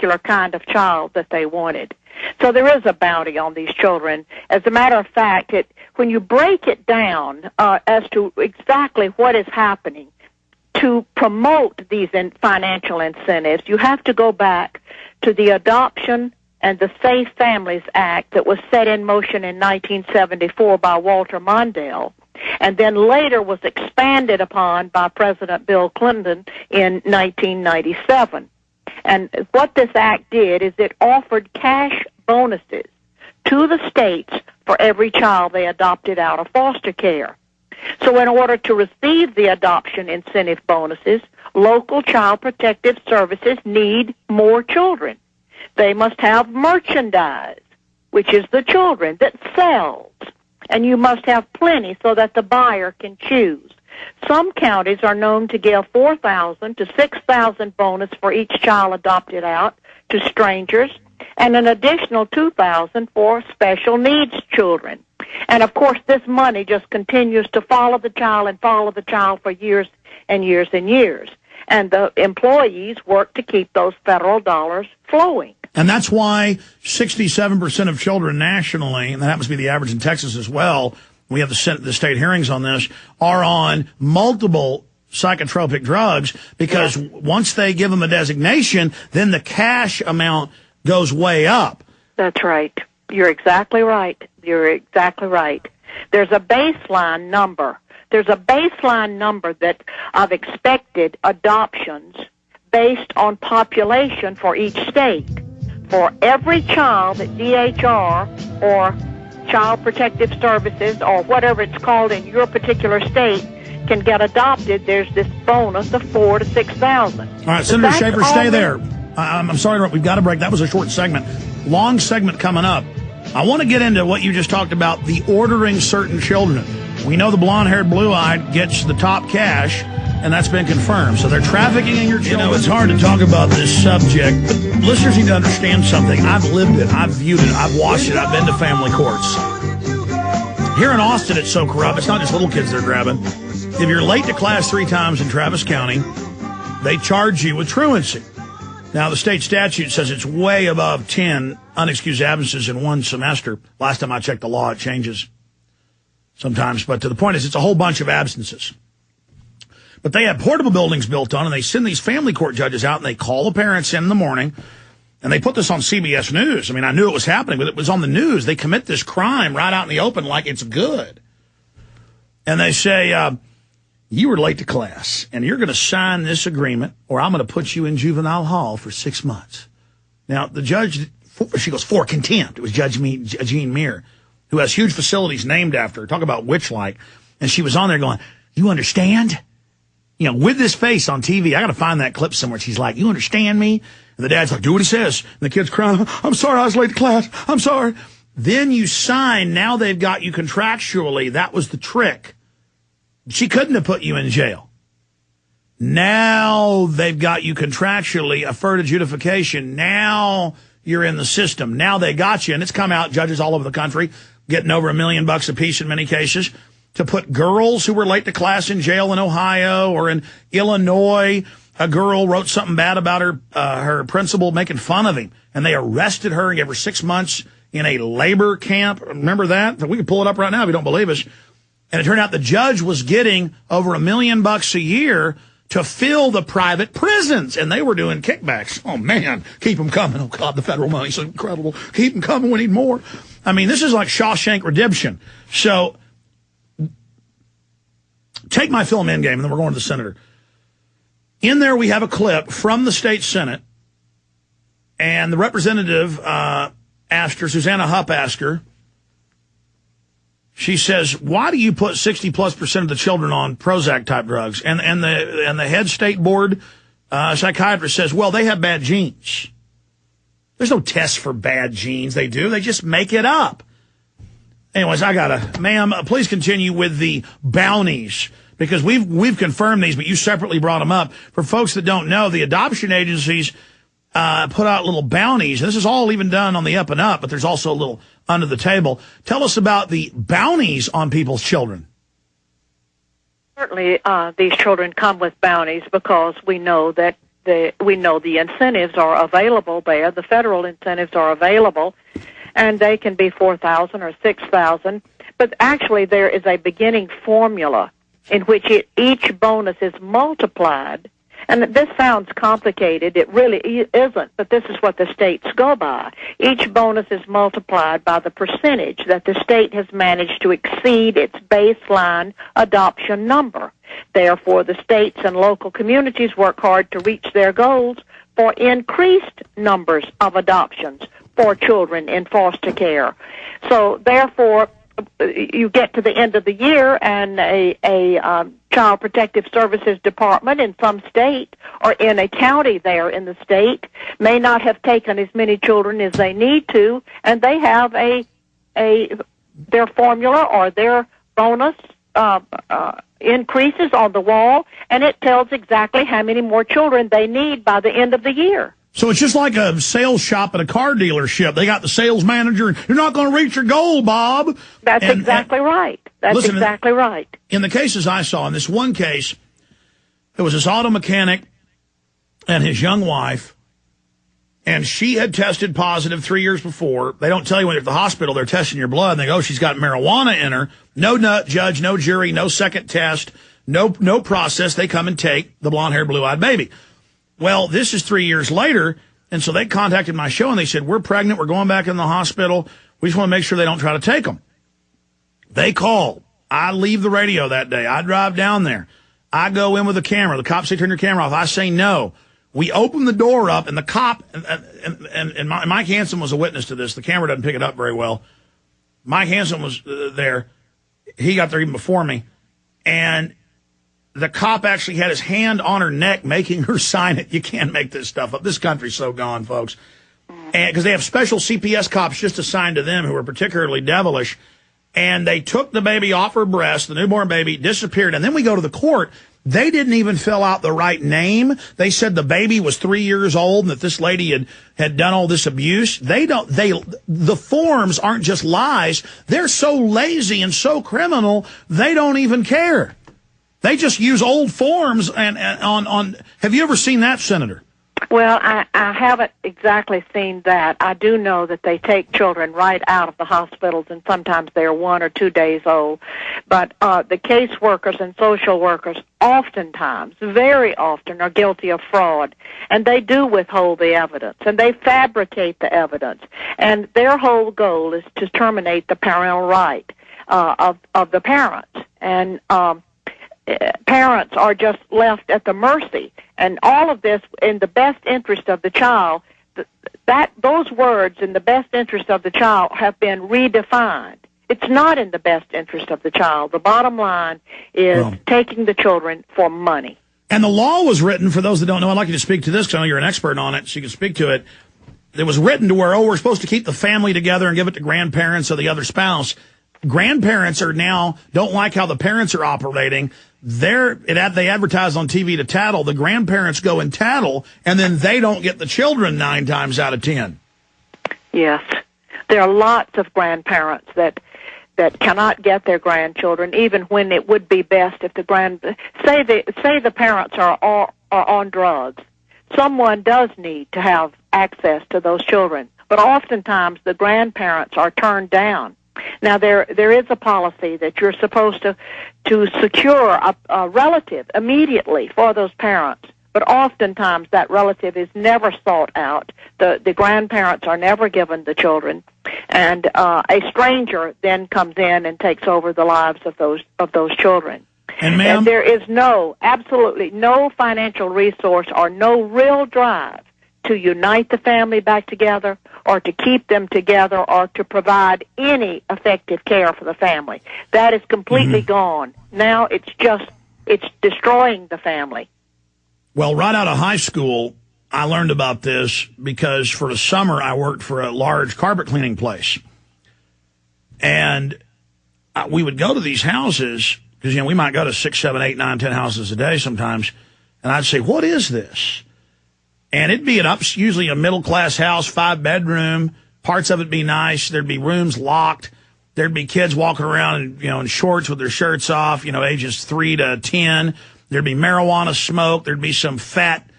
particular kind of child that they wanted. So there is a bounty on these children. As a matter of fact, when you break it down as to exactly what is happening to promote these financial incentives, you have to go back to the Adoption and the Safe Families Act that was set in motion in 1974 by Walter Mondale, and then later was expanded upon by President Bill Clinton in 1997. And what this act did is it offered cash bonuses to the states for every child they adopted out of foster care. So in order to receive the adoption incentive bonuses, local child protective services need more children. They must have merchandise, which is the children, that sells. And you must have plenty so that the buyer can choose. Some counties are known to give $4,000 to $6,000 bonus for each child adopted out to strangers, and an additional $2,000 for special needs children. And of course, this money just continues to follow the child for years and years and years. And the employees work to keep those federal dollars flowing. And that's why 67% of children nationally, and that happens to be the average in Texas as well, we have the state hearings on this, are on multiple psychotropic drugs because once they give them a designation, then the cash amount goes way up. That's right. You're exactly right. You're exactly right. There's a baseline number. There's a baseline number that of expected adoptions based on population for each state. For every child that DHR or Child Protective Services or whatever it's called in your particular state can get adopted, there's this bonus of $4,000 to $6,000. All right, Senator Schaefer, stay there. I'm sorry, we've got to break. That was a short segment. Long segment coming up. I want to get into what you just talked about, the ordering certain children. We know the blonde-haired, blue-eyed gets the top cash, and that's been confirmed. So they're trafficking in your children. You know, it's hard to talk about this subject, but listeners need to understand something. I've lived it. I've viewed it. I've watched it. I've been to family courts. Here in Austin, it's so corrupt. It's not just little kids they're grabbing. If you're late to class 3 times in Travis County, they charge you with truancy. Now, the state statute says it's way above 10 unexcused absences in one semester. Last time I checked the law, it changes sometimes. But to the point is, it's a whole bunch of absences. But they have portable buildings built on, and they send these family court judges out, and they call the parents in the morning, and they put this on CBS News. I mean, I knew it was happening, but it was on the news. They commit this crime right out in the open like it's good. And they say, you were late to class, and you're going to sign this agreement, or I'm going to put you in juvenile hall for 6 months. Now, the judge, she goes, for contempt. It was Judge Jean Muir, who has huge facilities named after her. Talk about witch-like. And she was on there going, you understand? You know, with this face on TV, I got to find that clip somewhere. She's like, you understand me? And the dad's like, do what he says. And the kid's crying, I'm sorry, I was late to class. I'm sorry. Then you sign. Now they've got you contractually. That was the trick. She couldn't have put you in jail. Now they've got you contractually, deferred adjudication. Now you're in the system. Now they got you. And it's come out, judges all over the country getting over $1 million a piece in many cases, to put girls who were late to class in jail in Ohio or in Illinois. A girl wrote something bad about her principal, making fun of him, and they arrested her and gave her 6 months in a labor camp. Remember that? We can pull it up right now if you don't believe us. And it turned out the judge was getting over $1 million a year to fill the private prisons, and they were doing kickbacks. Oh, man, keep them coming. Oh, God, the federal money's so incredible. Keep them coming. We need more. I mean, this is like Shawshank Redemption. So take my film Endgame, and then we're going to the senator. In there, we have a clip from the state Senate, and the representative asked her, Susanna Hupp asked her, she says, why do you put 60+% of the children on Prozac-type drugs? And the head state board psychiatrist says, well, they have bad genes. There's no test for bad genes. They do. They just make it up. Anyways, ma'am, please continue with the bounties, because we've confirmed these, but you separately brought them up. For folks that don't know, the adoption agencies put out little bounties. This is all even done on the up and up, but there's also a little under the table. Tell us about the bounties on people's children. Certainly, these children come with bounties because we know that we know the incentives are available there. The federal incentives are available, and they can be $4,000 or $6,000. But actually, there is a beginning formula in which each bonus is multiplied. And this sounds complicated. It really isn't, but this is what the states go by. Each bonus is multiplied by the percentage that the state has managed to exceed its baseline adoption number. Therefore, the states and local communities work hard to reach their goals for increased numbers of adoptions for children in foster care. So, therefore, you get to the end of the year, and a Child Protective Services department in some state or in a county there in the state may not have taken as many children as they need to, and they have their formula or their bonus increases on the wall, and it tells exactly how many more children they need by the end of the year. So it's just like a sales shop at a car dealership. They got the sales manager, and you're not going to reach your goal, Bob. That's exactly right. That's exactly right. In the cases I saw, in this one case, there was this auto mechanic and his young wife, and she had tested positive 3 years before. They don't tell you when you're at the hospital. They're testing your blood, and they go, she's got marijuana in her. No judge, no jury, no second test, no process. They come and take the blonde-haired, blue-eyed baby. Well, this is 3 years later, and so they contacted my show, and they said, we're pregnant, we're going back in the hospital, we just want to make sure they don't try to take them. They call. I leave the radio that day. I drive down there. I go in with a camera. The cops say, turn your camera off. I say no. We open the door up, and the cop, and Mike Hansen was a witness to this. The camera doesn't pick it up very well. Mike Hansen was there. He got there even before me, and the cop actually had his hand on her neck, making her sign it. You can't make this stuff up. This country's so gone, folks. And because they have special CPS cops just assigned to them who are particularly devilish. And they took the baby off her breast, the newborn baby, disappeared. And then we go to the court. They didn't even fill out the right name. They said the baby was 3 years old and that this lady had done all this abuse. The forms aren't just lies. They're so lazy and so criminal, they don't even care. They just use old forms and on. Have you ever seen that, Senator? Well, I haven't exactly seen that. I do know that they take children right out of the hospitals, and sometimes they're 1 or 2 days old. But the caseworkers and social workers oftentimes, very often, are guilty of fraud, and they do withhold the evidence, and they fabricate the evidence. And their whole goal is to terminate the parental right of the parents. And parents are just left at the mercy, and all of this in the best interest of the child. Those words, in the best interest of the child, have been redefined. It's not in the best interest of the child. The bottom line is taking the children for money. And the law was written, for those that don't know, I'd like you to speak to this because I know you're an expert on it, so you can speak to it. It was written to where, we're supposed to keep the family together and give it to grandparents or the other spouse. Grandparents don't like how the parents are operating. They advertise on TV to tattle. The grandparents go and tattle, and then they don't get the children 9 times out of 10. Yes. There are lots of grandparents that cannot get their grandchildren, even when it would be best if say the parents are on drugs. Someone does need to have access to those children, but oftentimes the grandparents are turned down. Now, there is a policy that you're supposed to secure a relative immediately for those parents, but oftentimes that relative is never sought out. The grandparents are never given the children, and a stranger then comes in and takes over the lives of those children. And there is absolutely no financial resource or no real drive to unite the family back together or to keep them together or to provide any effective care for the family. That is completely gone. Now it's destroying the family. Well, right out of high school, I learned about this because for the summer I worked for a large carpet cleaning place. And we would go to these houses because, we might go to 6, 7, 8, 9, 10 houses a day sometimes. And I'd say, what is this? And it'd be usually a middle-class house, 5-bedroom. Parts of it be nice. There'd be rooms locked. There'd be kids walking around in shorts with their shirts off, ages 3 to 10. There'd be marijuana smoke. There'd be some fat